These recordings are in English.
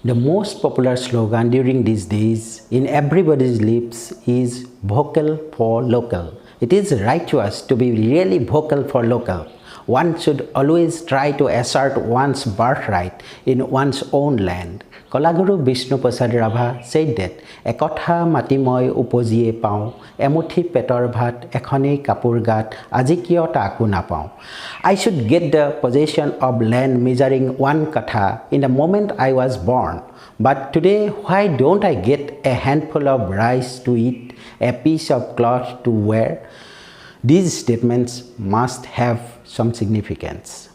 The most popular slogan during these days in everybody's lips is vocal for local. It is righteous to be really vocal for local. One should always try to assert one's birthright in one's own land. Kolaguru Vishnu Prasad Rabha said that ekotha mati moi upojiye pau, emuthi petor bhat, ekhoni kapur gat, aji kiyo ta aku napau. I should get the possession of land measuring one katha in the moment I was born. But today, why don't I get a handful of rice to eat, a piece of cloth to wear? These statements must have some significance.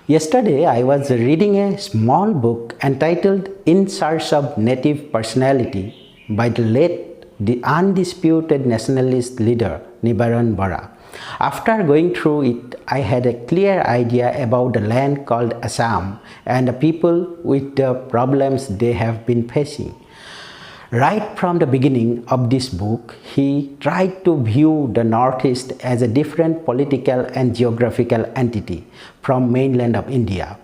Yesterday, I was reading a small book entitled In Search of Native Personality by the undisputed nationalist leader Nibaran Bora. After going through it, I had a clear idea about the land called Assam and the people with the problems they have been facing. Right from the beginning of this book, he tried to view the Northeast as a different political and geographical entity from mainland of India.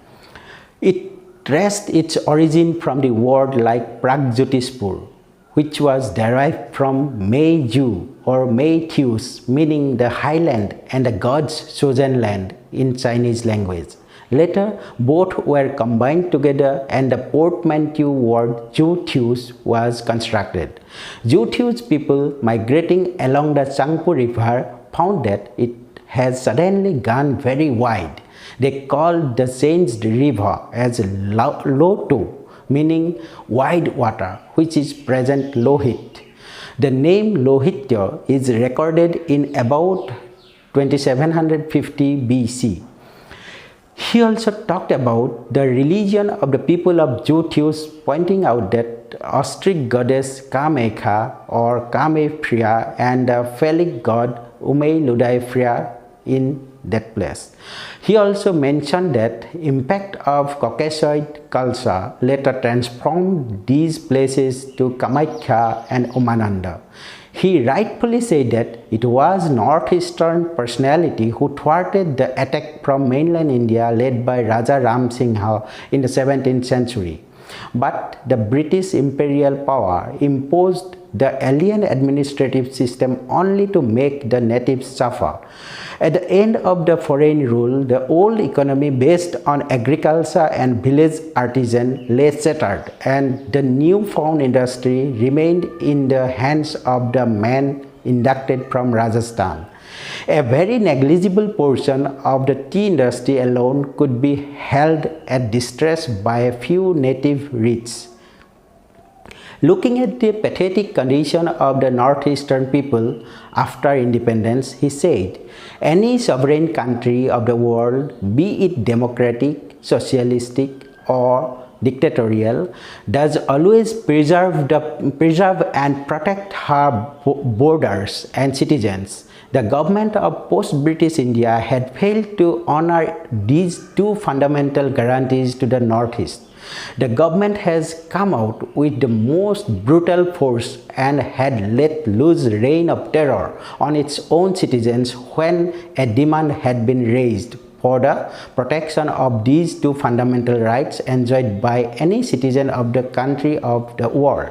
It traced its origin from the word like Pragjyotispur, which was derived from Meiju or Meiteus, meaning the highland and the god's chosen land in Chinese language. Later, both were combined together and the portmanteau word Juthius was constructed. Juthius people migrating along the Changpu River found that it has suddenly gone very wide. They called the changed river as Lotu, meaning wide water, which is present Lohit. The name Lohitya is recorded in about 2750 BC. He also talked about the religion of the people of Juthius, pointing out that ostrich goddess Kamekha or Kamephria and the phallic god Umeiludaiphria in that place. He also mentioned that impact of Caucasoid culture later transformed these places to Kamakhya and Umananda. He rightfully said that it was northeastern personality who thwarted the attack from mainland India led by Raja Ram Singha in the 17th century. But the British imperial power imposed the alien administrative system only to make the natives suffer. At the end of the foreign rule, the old economy based on agriculture and village artisan lay shattered, and the newfound industry remained in the hands of the men inducted from Rajasthan. A very negligible portion of the tea industry alone could be held at distress by a few native rich. Looking at the pathetic condition of the northeastern people after independence, he said, any sovereign country of the world, be it democratic, socialistic, or dictatorial, does always preserve and protect her borders and citizens. The government of post-British India had failed to honor these two fundamental guarantees to the Northeast. The government has come out with the most brutal force and had let loose reign of terror on its own citizens when a demand had been raised for the protection of these two fundamental rights enjoyed by any citizen of the country of the world.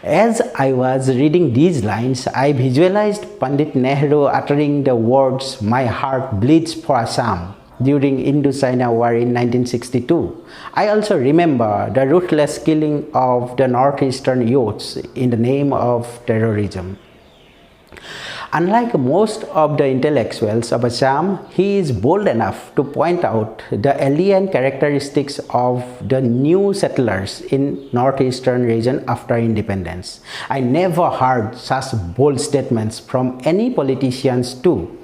As I was reading these lines, I visualized Pandit Nehru uttering the words, "My heart bleeds for Assam," during Indo-China War in 1962. I also remember the ruthless killing of the northeastern youths in the name of terrorism. Unlike most of the intellectuals of Assam, he is bold enough to point out the alien characteristics of the new settlers in northeastern region after independence. I never heard such bold statements from any politicians too.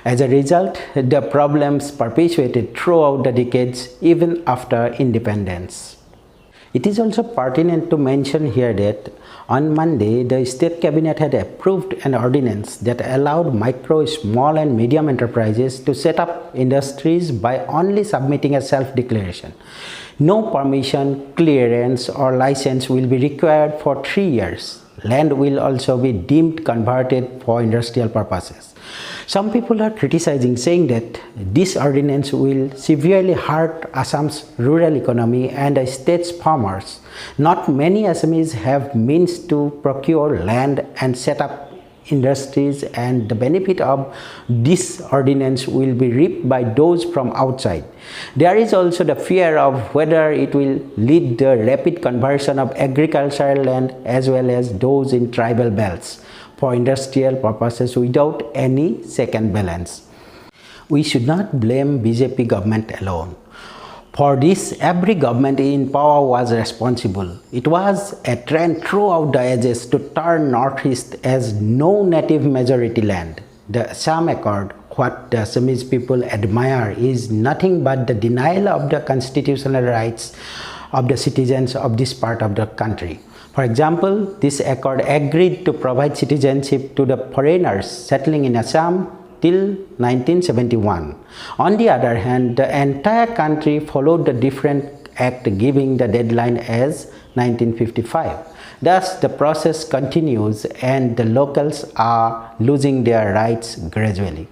As a result, the problems perpetuated throughout the decades even after independence. It is also pertinent to mention here that on Monday, the State Cabinet had approved an ordinance that allowed micro, small and medium enterprises to set up industries by only submitting a self-declaration. No permission, clearance or license will be required for 3 years. Land will also be deemed converted for industrial purposes. Some people are criticizing, saying that this ordinance will severely hurt Assam's rural economy and the state's farmers. Not many Assamese have means to procure land and set up industries, and the benefit of this ordinance will be reaped by those from outside. There is also the fear of whether it will lead to rapid conversion of agricultural land as well as those in tribal belts for industrial purposes without any second balance. We should not blame BJP government alone. For this, every government in power was responsible. It was a trend throughout the ages to turn northeast as no native majority land. The Assam Accord, what the Assamese people admire, is nothing but the denial of the constitutional rights of the citizens of this part of the country. For example, this accord agreed to provide citizenship to the foreigners settling in Assam till 1971. On the other hand, the entire country followed the different act, giving the deadline as 1955. Thus, the process continues and the locals are losing their rights gradually.